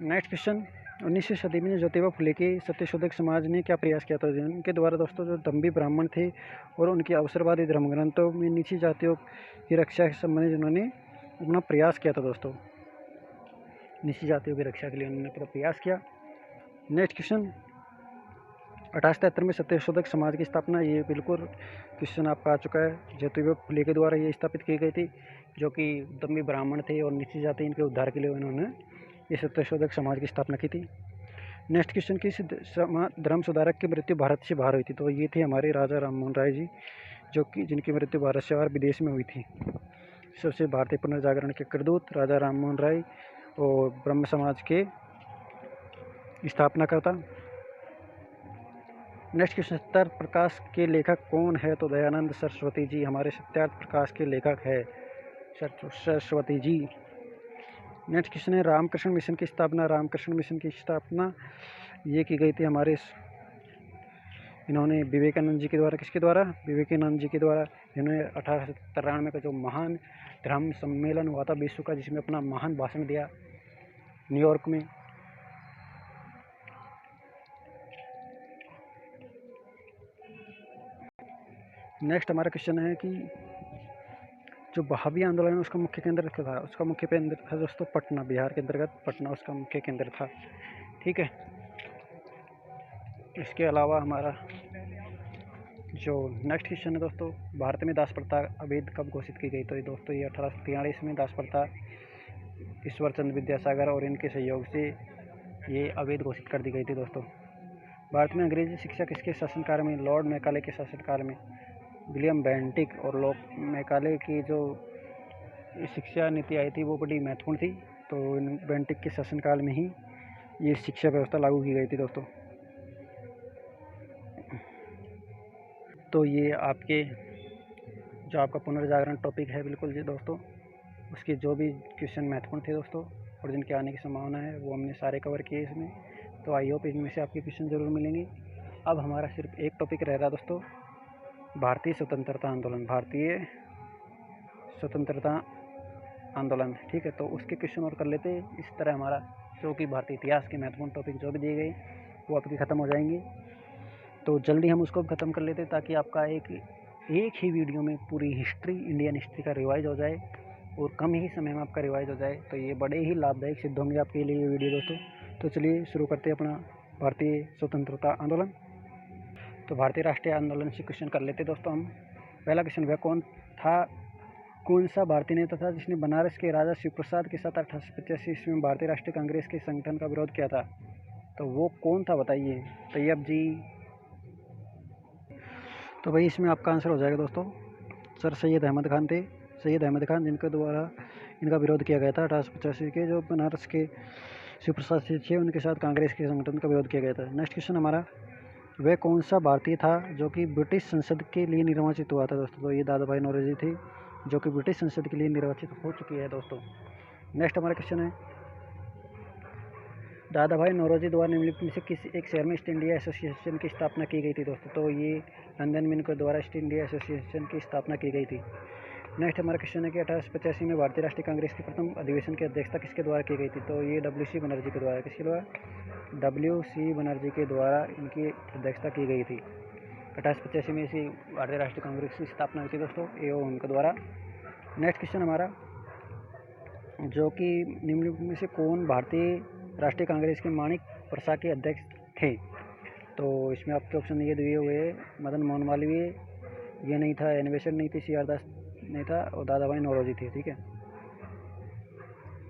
Next question, 19वीं सदी में ज्योतिबा फुले के सत्यशोधक समाज ने क्या प्रयास किया था। इनके द्वारा दोस्तों जो दम्भी ब्राह्मण थे और उनके अवसरवादी धर्म ग्रंथों में नीची जातियों की रक्षा के संबंधित उन्होंने अपना प्रयास किया था दोस्तों, नीची जातियों की रक्षा के लिए उन्होंने अपना प्रयास किया। नेक्स्ट क्वेश्चन, 1873 में सत्यशोधक समाज की स्थापना, ये बिल्कुल क्वेश्चन आपका आ चुका है। ज्योतिबा फुले के द्वारा ये स्थापित की गई थी, जो कि दम्भी ब्राह्मण थे और नीची जाति इनके उद्धार के लिए उन्होंने ये सत्यशोधक समाज की स्थापना की थी। नेक्स्ट क्वेश्चन, किस धर्म सुधारक की मृत्यु भारत से बाहर हुई थी। तो ये थे हमारे राजा राम मोहन राय जी, जो कि जिनकी मृत्यु भारत से बाहर विदेश में हुई थी। सबसे भारतीय पुनर्जागरण के अग्रदूत राजा राम मोहन राय और ब्रह्म समाज के स्थापनाकर्ता। नेक्स्ट क्वेश्चन, सत्यार्थ प्रकाश के लेखक कौन है। तो दयानंद सरस्वती जी हमारे सत्यार्थ प्रकाश के लेखक है, सरस्वती जी। नेक्स्ट क्वेश्चन है रामकृष्ण मिशन की स्थापना। रामकृष्ण मिशन की स्थापना ये की गई थी हमारे इन्होंने विवेकानंद जी के द्वारा। किसके द्वारा? विवेकानंद जी के द्वारा, जिन्होंने 1893 का जो महान धर्म सम्मेलन हुआ था विश्व का, जिसमें अपना महान भाषण दिया न्यूयॉर्क में। नेक्स्ट हमारा क्वेश्चन है कि जो बहावी आंदोलन है उसका मुख्य केंद्र था। उसका मुख्य केंद्र था दोस्तों पटना, बिहार के अंतर्गत पटना उसका मुख्य केंद्र था। ठीक है। इसके अलावा हमारा जो नेक्स्ट क्वेश्चन है दोस्तों, भारत में दास प्रथा अवैध कब घोषित की गई। तो ये दोस्तों ये 1843 में दास प्रथा ईश्वर चंद्र विद्यासागर और इनके सहयोग से ये अवैध घोषित कर दी गई थी दोस्तों। भारत में अंग्रेजी शिक्षा किसके शासनकाल में। लॉर्ड मैकाले के शासनकाल में, विलियम बेंटिक और लॉर्ड मैकाले की जो शिक्षा नीति आई थी वो बड़ी महत्वपूर्ण थी। तो बेंटिक के शासनकाल में ही ये शिक्षा व्यवस्था लागू की गई थी दोस्तों। तो ये आपके जो आपका पुनर्जागरण टॉपिक है बिल्कुल जी दोस्तों, उसके जो भी क्वेश्चन महत्वपूर्ण थे दोस्तों और जिनके आने की संभावना है वो हमने सारे कवर किए इसमें। तो आई होप इनमें से आपके क्वेश्चन ज़रूर मिलेंगे। अब हमारा सिर्फ एक टॉपिक रह रहा है दोस्तों, भारतीय स्वतंत्रता आंदोलन, भारतीय स्वतंत्रता आंदोलन। ठीक है, तो उसके क्वेश्चन और कर लेते हैं। इस तरह हमारा जो कि भारतीय इतिहास के महत्वपूर्ण टॉपिक जो भी दिए गए वो आपके ख़त्म हो जाएंगे। तो जल्दी हम उसको ख़त्म कर लेते हैं ताकि आपका एक ही वीडियो में पूरी हिस्ट्री, इंडियन हिस्ट्री का रिवाइज हो जाए और कम ही समय में आपका रिवाइज हो जाए। तो ये बड़े ही लाभदायक सिद्ध होंगे आपके लिए ये वीडियो दोस्तों। तो चलिए शुरू करते हैं अपना भारतीय स्वतंत्रता आंदोलन। तो भारतीय राष्ट्रीय आंदोलन से क्वेश्चन कर लेते दोस्तों हम। पहला क्वेश्चन वह कौन सा भारतीय नेता था जिसने बनारस के राजा शिव प्रसाद के साथ 1885 ईस्वी में भारतीय राष्ट्रीय कांग्रेस के संगठन का विरोध किया था? तो वो कौन था बताइए। तैयब जी। तो भाई इसमें आपका आंसर हो जाएगा दोस्तों सर सैयद अहमद खान थे। सैयद अहमद खान जिनके द्वारा इनका विरोध किया गया था 1885 के जो बनारस के शिव प्रसाद थे उनके साथ कांग्रेस के संगठन का विरोध किया गया था। नेक्स्ट क्वेश्चन हमारा, वह कौन सा भारतीय था जो कि ब्रिटिश संसद के लिए निर्वाचित हुआ था दोस्तों? तो ये दादा भाई नौरोजी थे जो कि ब्रिटिश संसद के लिए निर्वाचित हो चुकी है दोस्तों। नेक्स्ट हमारा क्वेश्चन है, दादा भाई नौरोजी द्वारा निम्नलिखित में से किस एक शहर में ईस्ट इंडिया एसोसिएशन की स्थापना की गई थी दोस्तों? तो ये लंदन में इनके द्वारा ईस्ट इंडिया एसोसिएशन की स्थापना की गई थी। नेक्स्ट हमारा क्वेश्चन है कि 1885 में भारतीय राष्ट्रीय कांग्रेस के प्रथम अधिवेशन की अध्यक्षता किसके द्वारा की गई थी? तो ये WC बनर्जी के द्वारा। किसके द्वारा? WC बनर्जी के द्वारा इनकी अध्यक्षता की गई थी। 1885 में इसी भारतीय राष्ट्रीय कांग्रेस की स्थापना हुई थी दोस्तों, ये उनके द्वारा। नेक्स्ट क्वेश्चन हमारा, जो कि निम्नलिखित में से कौन भारतीय राष्ट्रीय कांग्रेस के माणिक प्रसाद के अध्यक्ष थे? तो इसमें आपके ऑप्शन ये दिए हुए हैं, मदन मोहन मालवीय, ये नहीं था, एन बेसेंट नहीं थी, CR दास नहीं था और दादा भाई नौरोजी थे। ठीक है,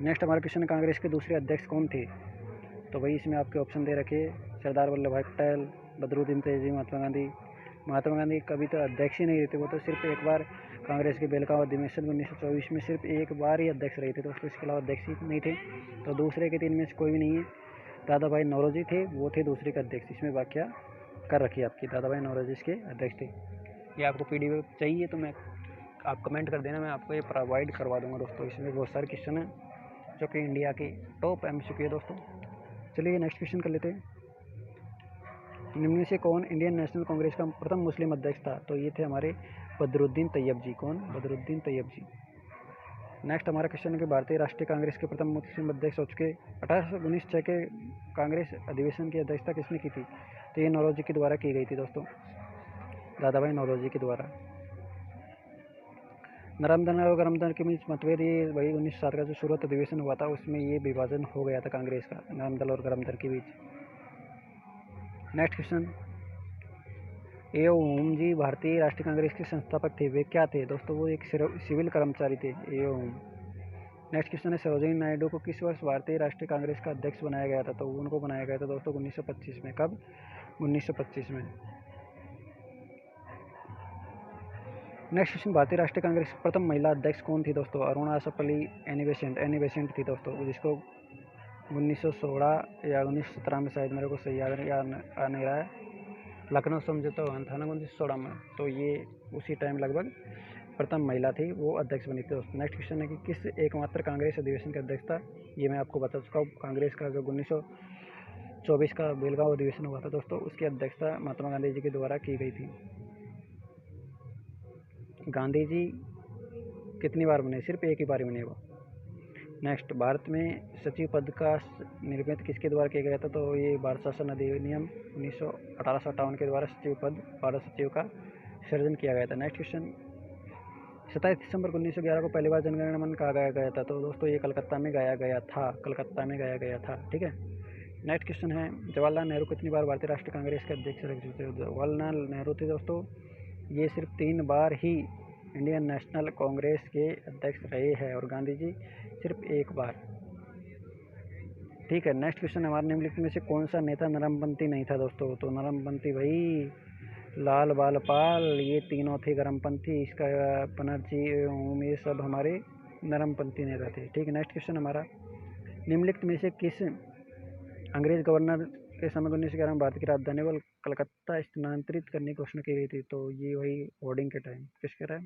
नेक्स्ट हमारा क्वेश्चन, कांग्रेस के दूसरे अध्यक्ष कौन थे? तो भाई इसमें आपके ऑप्शन दे रखे, सरदार वल्लभ भाई पटेल, बदरुद्दीन तैयब, महात्मा गांधी। महात्मा गांधी कभी तो अध्यक्ष ही नहीं रहते, वो तो सिर्फ एक बार कांग्रेस के बेलगांव अधिवेशन 1924 में सिर्फ एक बार ही अध्यक्ष रहे थे दोस्तों, इसके अलावा अध्यक्ष ही नहीं थे। तो दूसरे के 3 में से कोई भी नहीं है। दादा भाई नौरोजी थे, वो थे दूसरे के अध्यक्ष। इसमें व्याख्या कर रखी है आपकी, दादा भाई नौरोजी इसके अध्यक्ष थे। ये आपको PDF चाहिए तो मैं आप कमेंट कर देना, मैं आपको ये प्रोवाइड करवा दूंगा दोस्तों। इसमें बहुत सारे क्वेश्चन हैं जो कि इंडिया के टॉप MCQ है दोस्तों। चलिए नेक्स्ट क्वेश्चन कर लेते हैं, निम्न से कौन इंडियन नेशनल कांग्रेस का प्रथम मुस्लिम अध्यक्ष था? तो ये थे हमारे बदरुद्दीन तैयब जी। कौन? बदरुद्दीन तैयब जी। नेक्स्ट हमारा क्वेश्चन है कि भारतीय राष्ट्रीय कांग्रेस के प्रथम मुस्लिम अध्यक्ष हो चुके 1819 के कांग्रेस अधिवेशन की अध्यक्षता किसने की थी? तो ये नौरोजी के द्वारा की गई थी दोस्तों, दादा भाई नौरोजी के द्वारा। नरमदन और गरमदन के बीच मतभेद, ये वही 1907 का जो सूरत अधिवेशन हुआ था उसमें ये विभाजन हो गया था कांग्रेस का, नरमदल और गरमदल के बीच। नेक्स्ट क्वेश्चन, ए ओम जी भारतीय राष्ट्रीय कांग्रेस के संस्थापक थे, वे क्या थे दोस्तों? वो एक सिविल कर्मचारी थे, ए ओम। नेक्स्ट क्वेश्चन है, सरोजिनी नायडू को किस वर्ष भारतीय राष्ट्रीय कांग्रेस का अध्यक्ष बनाया गया था? तो उनको बनाया गया था दोस्तों 1925 में। कब? 1925 में। नेक्स्ट क्वेश्चन, भारतीय राष्ट्रीय कांग्रेस की प्रथम महिला अध्यक्ष कौन थी दोस्तों? अरुणा सप्पली एनी बेसेंट थी दोस्तों, जिसको 1916 या 1917 में, शायद मेरे को सही याद नहीं रहा है, लखनऊ समझौता हुआ था ना 1916 में, तो ये उसी टाइम लगभग प्रथम महिला थी, वो अध्यक्ष बनी थी दोस्तों। नेक्स्ट क्वेश्चन है कि किस एकमात्र कांग्रेस अधिवेशन की अध्यक्षता, ये मैं आपको बता चुका हूँ, कांग्रेस का जो 1924 का बेलगांव अधिवेशन हुआ था दोस्तों, उसकी अध्यक्षता महात्मा गांधी जी के द्वारा की गई थी। गांधी जी कितनी बार बने? सिर्फ एक ही बार बने वो। नेक्स्ट, भारत में सचिव पद का निर्मित किसके द्वारा किया गया था? तो ये भारत शासन अधिनियम 1858 के द्वारा सचिव पद, भारत सचिव का सृजन किया गया था। नेक्स्ट क्वेश्चन, 27 दिसंबर 1911 को पहली बार जनगणना मन कहाँ गाया गया था? तो दोस्तों ये कलकत्ता में गाया गया था, कलकत्ता में गाया गया था। ठीक है, नेक्स्ट क्वेश्चन है, जवाहरलाल नेहरू कितनी बार भारतीय राष्ट्रीय कांग्रेस के अध्यक्ष रह चुके थे? जवाहरलाल नेहरू थे दोस्तों, ये सिर्फ 3 बार ही इंडियन नेशनल कांग्रेस के अध्यक्ष रहे हैं और गांधी जी सिर्फ 1 बार। ठीक है, नेक्स्ट क्वेश्चन, हमारे निम्नलिखित में से कौन सा नेता नरमपंथी नहीं था दोस्तों? तो नरमपंथी भाई लाल बाल पाल, ये तीनों थे गरमपंथी, इसका बनर्जी ओम, ये सब हमारे नरमपंथी नेता थे। ठीक है, नेक्स्ट क्वेश्चन हमारा, निम्नलिखित में से किस अंग्रेज गवर्नर के समय 1911 में भारत की राजधानी को कलकत्ता स्थानांतरित करने की घोषणा की गई थी? तो ये वही होर्डिंग के टाइम, किसके टाइम?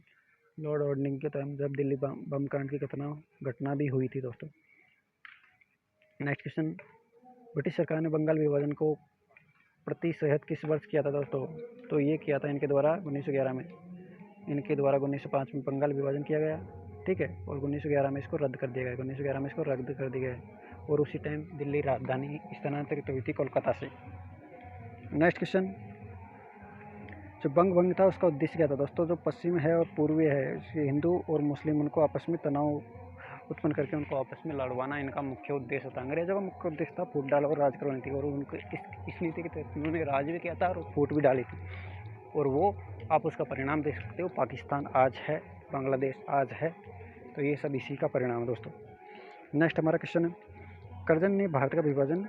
लॉर्ड होर्डिंग के टाइम, जब दिल्ली बम कांड की घटना भी हुई थी दोस्तों। नेक्स्ट क्वेश्चन, ब्रिटिश सरकार ने बंगाल विभाजन को प्रतिशत किस वर्ष किया था दोस्तों? तो ये किया था इनके द्वारा 1911 में। इनके द्वारा 1905 में बंगाल विभाजन किया गया, ठीक है, और 1911 में इसको रद्द कर दिया गया। 1911 में इसको रद्द कर दिया गया और उसी टाइम दिल्ली राजधानी स्थानांतरित हुई थी कोलकाता से। नेक्स्ट क्वेश्चन, जो बंग भंग था उसका उद्देश्य क्या था दोस्तों? जो पश्चिम है और पूर्वी है, हिंदू और मुस्लिम, उनको आपस में तनाव उत्पन्न करके उनको आपस में लड़वाना इनका मुख्य उद्देश्य था। अंग्रेजों का मुख्य उद्देश्य था फूट डाल और राज करवानी थी, और उनको इस नीति के तहत उन्होंने राज भी किया था और फूट भी डाली थी, और वो आप उसका परिणाम देख सकते हो। पाकिस्तान आज है, बांग्लादेश आज है, तो ये सब इसी का परिणाम है दोस्तों। नेक्स्ट हमारा क्वेश्चन है, कर्जन ने भारत का विभाजन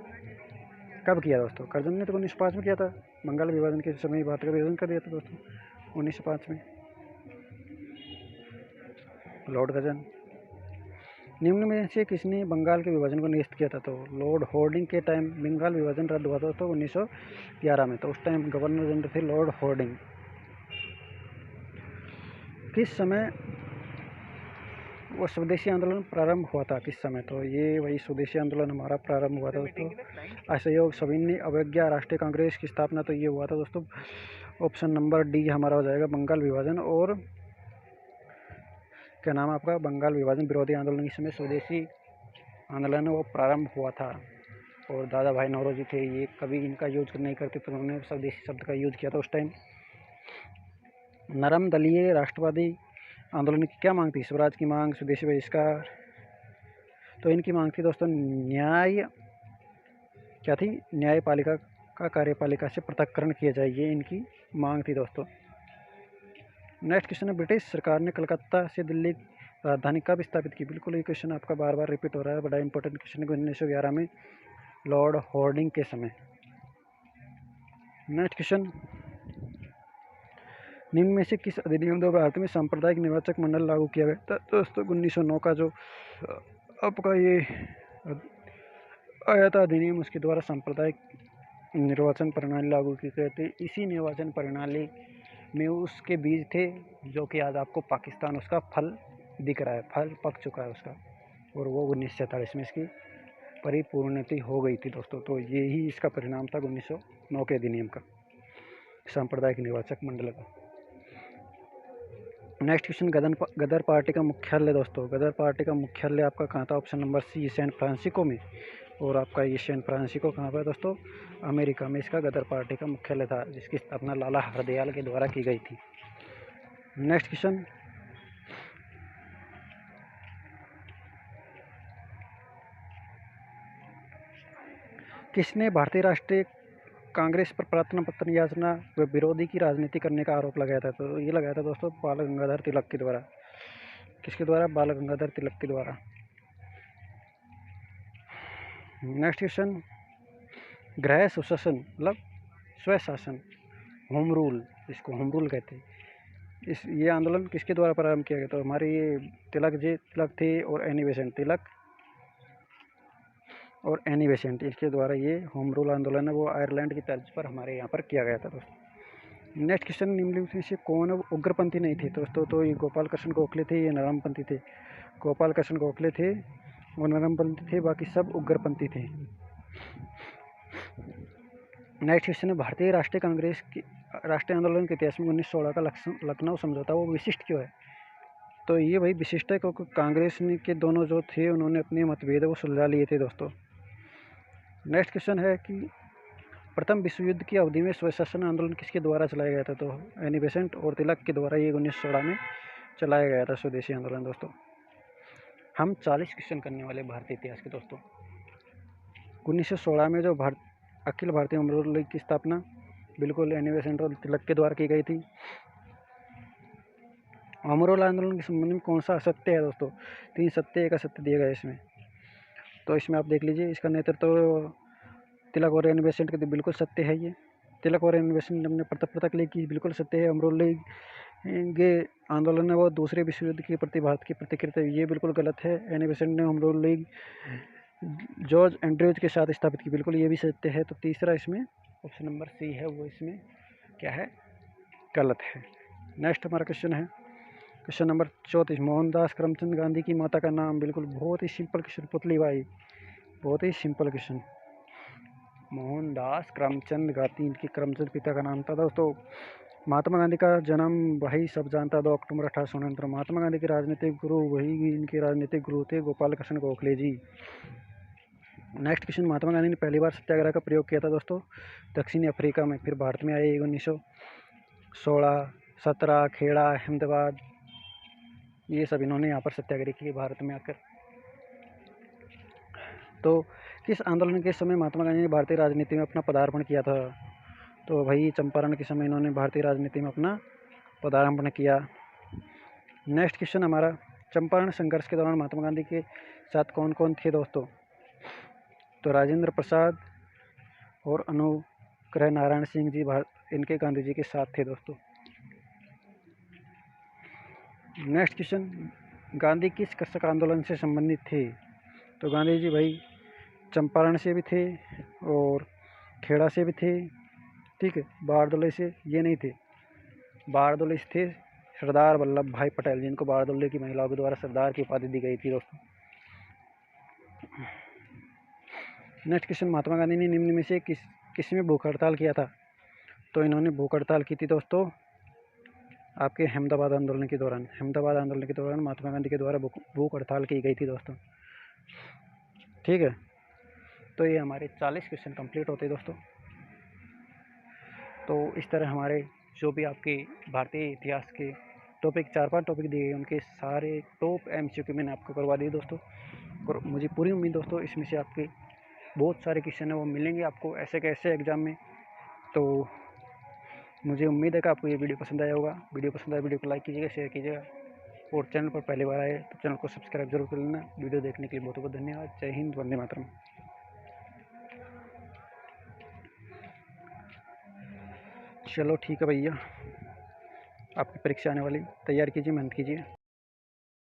कब किया दोस्तों? कर्जन ने तो 1905 में किया था, बंगाल विभाजन के समय भारत का विभाजन कर दिया था दोस्तों 1905 में, लॉर्ड कर्जन। निम्न में से किसने बंगाल के विभाजन को निरस्त किया था? तो लॉर्ड हॉर्डिंग के टाइम बंगाल विभाजन रद्द हुआ था तो 1911 में, तो उस टाइम गवर्नर जनरल थे लॉर्ड हॉर्डिंग। किस समय वो स्वदेशी आंदोलन प्रारंभ हुआ था? किस समय? तो ये वही स्वदेशी आंदोलन हमारा प्रारंभ हुआ था दोस्तों, असहयोग, सविनय अवज्ञा, राष्ट्रीय कांग्रेस की स्थापना, तो ये हुआ था दोस्तों। ऑप्शन नंबर डी हमारा हो जाएगा, बंगाल विभाजन और क्या नाम है आपका, बंगाल विभाजन विरोधी आंदोलन के समय स्वदेशी आंदोलन वो प्रारंभ हुआ था। और दादा भाई नौरोजी थे, ये कभी इनका यूज नहीं करते तो उन्होंने स्वदेशी शब्द का यूज किया था उस टाइम। नरम दलीय राष्ट्रवादी आंदोलन की क्या मांग थी? स्वराज की मांग, स्वदेशी बहिष्कार, तो इनकी मांग थी दोस्तों न्याय, क्या थी? न्यायपालिका का कार्यपालिका से पृथक्करण किया जाए, ये इनकी मांग थी दोस्तों। नेक्स्ट क्वेश्चन है, ब्रिटिश सरकार ने कलकत्ता से दिल्ली राजधानी कब स्थापित की? बिल्कुल ये क्वेश्चन आपका बार बार रिपीट हो रहा है, बड़ा इंपॉर्टेंट क्वेश्चन है, 1911 में लॉर्ड हॉर्डिंग के समय। नेक्स्ट क्वेश्चन, निम्न में से किस अधिनियम द्वारा भारत में सांप्रदायिक निर्वाचक मंडल लागू किया गया था? दोस्तों 1909 का जो आपका ये आया था अधिनियम, उसके द्वारा सांप्रदायिक निर्वाचन प्रणाली लागू की गई थी। इसी निर्वाचन प्रणाली में उसके बीज थे जो कि आज आपको पाकिस्तान उसका फल दिख रहा है, फल पक चुका है उसका, और वो 1947 में इसकी परिपूर्णता हो गई थी दोस्तों। तो यही इसका परिणाम था 1909 के अधिनियम का, सांप्रदायिक निर्वाचक मंडल का। नेक्स्ट क्वेश्चन, गदर पार्टी का मुख्यालय दोस्तों, गदर पार्टी का मुख्यालय आपका कहाँ था? Option number C, San Francisco में। और आपका ये सैन फ्रांसिस्को कहाँ पर दोस्तों? अमेरिका में इसका गदर पार्टी का मुख्यालय था, जिसकी स्थापना लाला हरदयाल के द्वारा की गई थी। नेक्स्ट क्वेश्चन, किसने भारतीय राष्ट्रीय कांग्रेस पर प्रार्थना पत्र याचना व विरोधी की राजनीति करने का आरोप लगाया था? तो ये लगाया था दोस्तों बाल गंगाधर तिलक के द्वारा। किसके द्वारा? बाल गंगाधर तिलक के द्वारा। नेक्स्ट क्वेश्चन, गृह सुशासन मतलब स्वशासन, होम रूल, इसको होम रूल कहते हैं, ये आंदोलन किसके द्वारा प्रारंभ किया गया? तो हमारे ये तिलक थे और एनी बेसेंट, तिलक और एनी बेसेंट, इसके द्वारा ये होम रूल आंदोलन है वो आयरलैंड की तर्ज पर हमारे यहाँ पर किया गया था दोस्तों। नेक्स्ट क्वेश्चन, निम्नलिखित में से कौन उग्रपंथी नहीं थे दोस्तों? तो ये गोपाल कृष्ण गोखले थे, ये नरमपंथी थे। गोपाल कृष्ण गोखले थे वो नरमपंथी थे, बाकी सब उग्रपंथी थे। नेक्स्ट क्वेश्चन है, भारतीय राष्ट्रीय कांग्रेस की राष्ट्रीय आंदोलन के इतिहास में 1916 का लखनऊ समझौता वो विशिष्ट क्यों है? तो ये भाई विशिष्ट है क्योंकि कांग्रेस के दोनों जो थे उन्होंने अपने मतभेद वो सुलझा लिए थे दोस्तों। नेक्स्ट क्वेश्चन है कि प्रथम विश्व युद्ध की अवधि में स्वशासन आंदोलन किसके द्वारा चलाया गया था? तो एनी बेसेंट और तिलक के द्वारा ये 1916 में चलाया गया था स्वदेशी आंदोलन दोस्तों। हम 40 क्वेश्चन करने वाले भारतीय इतिहास के दोस्तों। 1916 में जो Akhil Bharatiya home rule league की स्थापना बिल्कुल एनी बेसेंट और तिलक के द्वारा की गई थी। होम रूल आंदोलन के संबंध में कौन सा असत्य है दोस्तों? 3 सत्य, एक असत्य दिए गए इसमें। तो इसमें आप देख लीजिए, इसका नेतृत्व तिलक और एनी बेसेंट के बिल्कुल सत्य है। ये तिलक और एनी बेसेंट ने पृथक लीग की, बिल्कुल सत्य है। होम रूल लीग के आंदोलन है वो दूसरे विश्व युद्ध के प्रति भारत की प्रतिक्रिया, ये बिल्कुल गलत है। एनी बेसेंट ने home rule league George Andrews के साथ स्थापित की, बिल्कुल ये भी सत्य है। तो तीसरा इसमें ऑप्शन नंबर सी है वो इसमें क्या है? गलत है। नेक्स्ट हमारा क्वेश्चन है क्वेश्चन नंबर 34, मोहनदास करमचंद गांधी की माता का नाम? बिल्कुल बहुत ही सिंपल क्वेश्चन, पुतली बाई, बहुत ही सिंपल क्वेश्चन। मोहनदास करमचंद गांधी, इनके करमचंद पिता का नाम था दोस्तों। महात्मा गांधी का जन्म वही सब जानता, 2 अक्टूबर 1869। महात्मा गांधी के राजनीतिक गुरु वही इनके राजनीतिक गुरु थे, गोपाल कृष्ण गोखले जी। नेक्स्ट क्वेश्चन, महात्मा गांधी ने पहली बार सत्याग्रह का प्रयोग किया था दोस्तों दक्षिणी अफ्रीका में, फिर भारत में आए 1916, 17, खेड़ा, अहमदाबाद, ये सब इन्होंने यहाँ पर सत्याग्रह किए भारत में आकर। तो किस आंदोलन के समय महात्मा गांधी ने भारतीय राजनीति में अपना पदार्पण किया था? तो भाई चंपारण के समय इन्होंने भारतीय राजनीति में अपना पदार्पण किया। नेक्स्ट क्वेश्चन हमारा, चंपारण संघर्ष के दौरान महात्मा गांधी के साथ कौन कौन थे दोस्तों? तो राजेंद्र प्रसाद और अनुग्रह नारायण सिंह जी इनके गांधी जी के साथ थे दोस्तों। नेक्स्ट क्वेश्चन, गांधी किस कृषक आंदोलन से संबंधित थे? तो गांधी जी भाई चंपारण से भी थे और खेड़ा से भी थे, ठीक है। बारदोली से ये नहीं थे, बारदोली से थे सरदार वल्लभ भाई पटेल, जिनको बारदोली की महिलाओं के द्वारा सरदार की उपाधि दी गई थी दोस्तों। नेक्स्ट क्वेश्चन, महात्मा गांधी ने निम्न में से किसमें भूख हड़ताल किया था? तो इन्होंने भूख हड़ताल की थी दोस्तों आपके अहमदाबाद आंदोलन के दौरान। अहमदाबाद आंदोलन के दौरान महात्मा गांधी के द्वारा भूख हड़ताल की गई थी दोस्तों, ठीक है। तो ये हमारे 40 क्वेश्चन कंप्लीट होते दोस्तों। तो इस तरह हमारे जो भी आपके भारतीय इतिहास के टॉपिक 4-5 टॉपिक दिए गए, उनके सारे टॉप MCQ मैंने आपको करवा दिए दोस्तों। और मुझे पूरी उम्मीद दोस्तों इसमें से आपके बहुत सारे क्वेश्चन है वो मिलेंगे आपको ऐसे कैसे एग्ज़ाम में। तो मुझे उम्मीद है कि आपको ये वीडियो पसंद आया होगा। वीडियो पसंद आया वीडियो को लाइक कीजिएगा, शेयर कीजिएगा, और चैनल पर पहली बार आए तो चैनल को सब्सक्राइब जरूर कर लेना। वीडियो देखने के लिए बहुत बहुत धन्यवाद। जय हिंद, वंदे मातरम। चलो ठीक है भैया, आपकी परीक्षा आने वाली, तैयार कीजिए, मेहनत कीजिए।